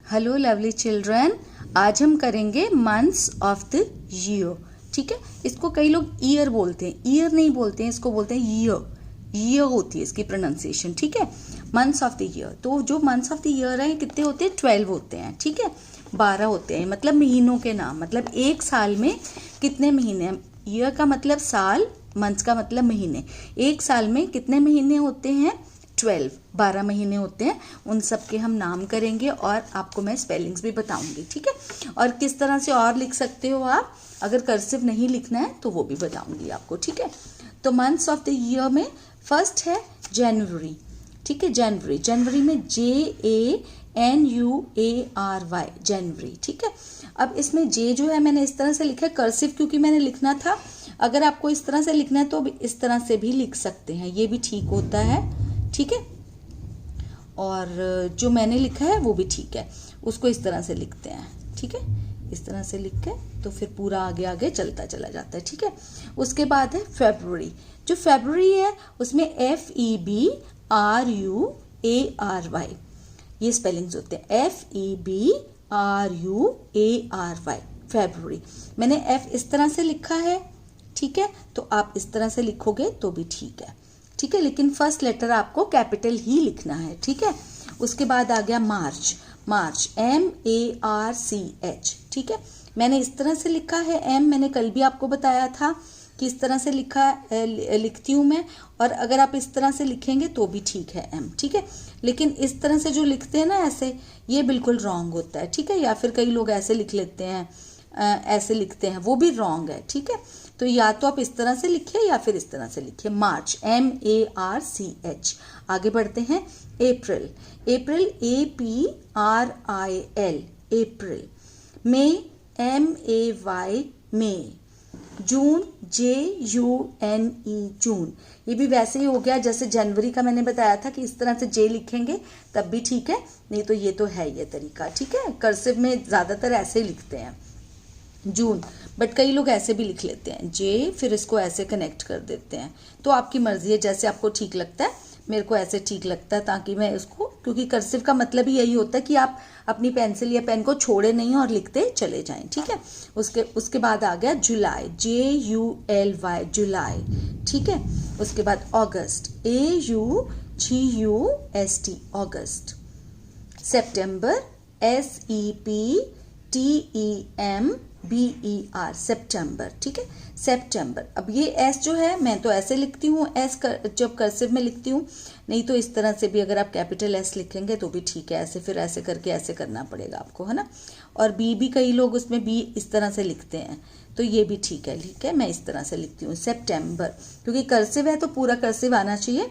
Hello lovely children, आज हम करेंगे मंथ्स ऑफ द ईयर। ठीक है, इसको कई लोग ईयर बोलते हैं, ईयर नहीं बोलते हैं, इसको बोलते हैं ईयर। ईयर होती है इसकी प्रोनाउंसिएशन। ठीक है, मंथ्स ऑफ द ईयर। तो जो मंथ्स ऑफ द ईयर है कितने होते हैं? 12 होते हैं। ठीक है, 12 होते हैं, मतलब महीनों के नाम। मतलब एक साल में कितने महीने? ईयर का मतलब साल, मंथ्स का मतलब महीने। एक साल में कितने महीने होते हैं? 12 महीने होते हैं। उन सब के हम नाम करेंगे और आपको मैं स्पेलिंग्स भी बताऊंगी। ठीक है, और किस तरह से और लिख सकते हो आप, अगर कर्सिव नहीं लिखना है तो वो भी बताऊंगी आपको। ठीक है, तो मंथ्स ऑफ द ईयर में फर्स्ट है जनवरी। ठीक है, जनवरी। जनवरी में JANUARY, जनवरी। ठीक है, अब इसमें जे जो है मैंने इस तरह से लिखा है कर्सिव, क्योंकि मैंने लिखना था। अगर आपको इस तरह से लिखना है तो इस तरह से भी लिख सकते हैं, ये भी ठीक होता है। ठीक है, और जो मैंने लिखा है वो भी ठीक है, उसको इस तरह से लिखते हैं। ठीक है, इस तरह से लिख के तो फिर पूरा आगे आगे चलता चला जाता है। ठीक है, उसके बाद है फरवरी। जो फरवरी है उसमें FEBRUARY, ये स्पेलिंग्स होते हैं, FEBRUARY, फरवरी। मैंने F इस तरह से लिखा है। ठीक है, तो आप इस तरह से लिखोगे तो भी ठीक है। ठीक है, लेकिन फर्स्ट लेटर आपको कैपिटल ही लिखना है। ठीक है, उसके बाद आ गया मार्च। मार्च MARCH। ठीक है, मैंने इस तरह से लिखा है M, मैंने कल भी आपको बताया था कि इस तरह से लिखती हूँ मैं, और अगर आप इस तरह से लिखेंगे तो भी ठीक है M। ठीक है, लेकिन इस तरह से जो लिखते हैं ना ऐसे, ये बिल्कुल रॉन्ग होता है। ठीक है, या फिर कई लोग ऐसे लिख लेते हैं, ऐसे लिखते हैं, वो भी रॉन्ग है। ठीक है, तो या तो आप इस तरह से लिखिए या फिर इस तरह से लिखिए, मार्च MARCH। आगे बढ़ते हैं अप्रैल। अप्रैल APRIL, अप्रैल। मई MAY, मई। जून JUNE, जून। ये भी वैसे ही हो गया जैसे जनवरी का मैंने बताया था कि इस तरह से जे लिखेंगे तब भी ठीक है, नहीं तो ये तो है ये तरीका। ठीक है, कर्सिव में ज्यादातर ऐसे ही लिखते हैं जून, बट कई लोग ऐसे भी लिख लेते हैं जे, फिर इसको ऐसे कनेक्ट कर देते हैं। तो आपकी मर्जी है, जैसे आपको ठीक लगता है। मेरे को ऐसे ठीक लगता है, ताकि मैं इसको, क्योंकि कर्सिव का मतलब ही यही होता है कि आप अपनी पेंसिल या पेन को छोड़े नहीं और लिखते चले जाएं। ठीक है, उसके बाद आ गया जुलाई, JULY, जुलाई। ठीक है, उसके बाद अगस्त, AUGUST, अगस्त। सितंबर SEPTEMBER, सितंबर। ठीक है, सितंबर। अब ये एस जो है मैं तो ऐसे लिखती हूँ, एस जब कर्सिव में लिखती हूँ, नहीं तो इस तरह से भी अगर आप कैपिटल एस लिखेंगे तो भी ठीक है, ऐसे फिर ऐसे करके ऐसे करना पड़ेगा आपको, है ना। और बी भी कई लोग उसमें बी इस तरह से लिखते हैं, तो ये भी ठीक है। ठीक है, मैं इस तरह से लिखती हूँ सितंबर, क्योंकि कर्सिव है तो पूरा कर्सिव आना चाहिए,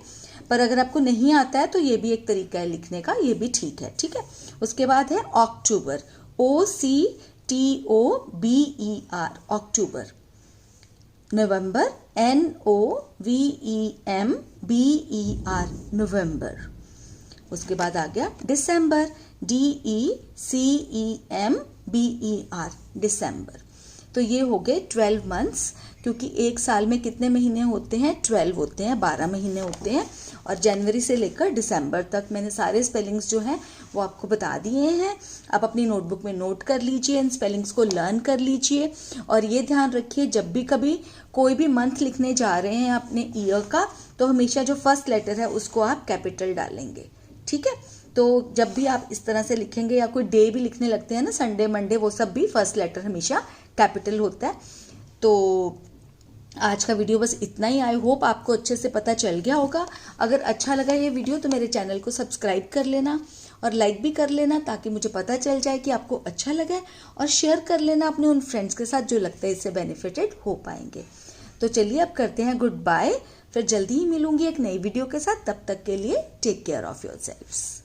पर अगर आपको नहीं आता है तो ये भी एक तरीका है लिखने का, ये भी ठीक है। ठीक है, उसके बाद है अक्टूबर, OCTOBER, अक्टूबर। नवंबर NOVEMBER, नवंबर। उसके बाद आ गया दिसंबर, DECEMBER, दिसंबर। तो ये हो गए 12 मंथ्स, क्योंकि एक साल में कितने महीने होते हैं? 12 होते हैं, 12 महीने होते हैं। और जनवरी से लेकर दिसंबर तक मैंने सारे स्पेलिंग्स जो हैं वो आपको बता दिए हैं। आप अपनी नोटबुक में नोट कर लीजिए, इन स्पेलिंग्स को लर्न कर लीजिए, और ये ध्यान रखिए जब भी कभी कोई भी मंथ लिखने जा रहे हैं अपने ईयर का, तो हमेशा जो फर्स्ट लेटर है उसको आप कैपिटल डालेंगे। ठीक है, तो जब भी आप इस तरह से लिखेंगे, या कोई डे भी लिखने लगते हैं ना, संडे मंडे, वो सब भी फर्स्ट लेटर हमेशा कैपिटल होता है। तो आज का वीडियो बस इतना ही। आई होप आपको अच्छे से पता चल गया होगा। अगर अच्छा लगा ये वीडियो तो मेरे चैनल को सब्सक्राइब कर लेना और लाइक भी कर लेना, ताकि मुझे पता चल जाए कि आपको अच्छा लगा, और शेयर कर लेना अपने उन फ्रेंड्स के साथ जो लगता है इससे बेनिफिटेड हो पाएंगे। तो चलिए अब करते हैं गुड बाय, फिर जल्दी ही मिलूंगी एक नई वीडियो के साथ। तब तक के लिए टेक केयर ऑफ योरसेल्व्स।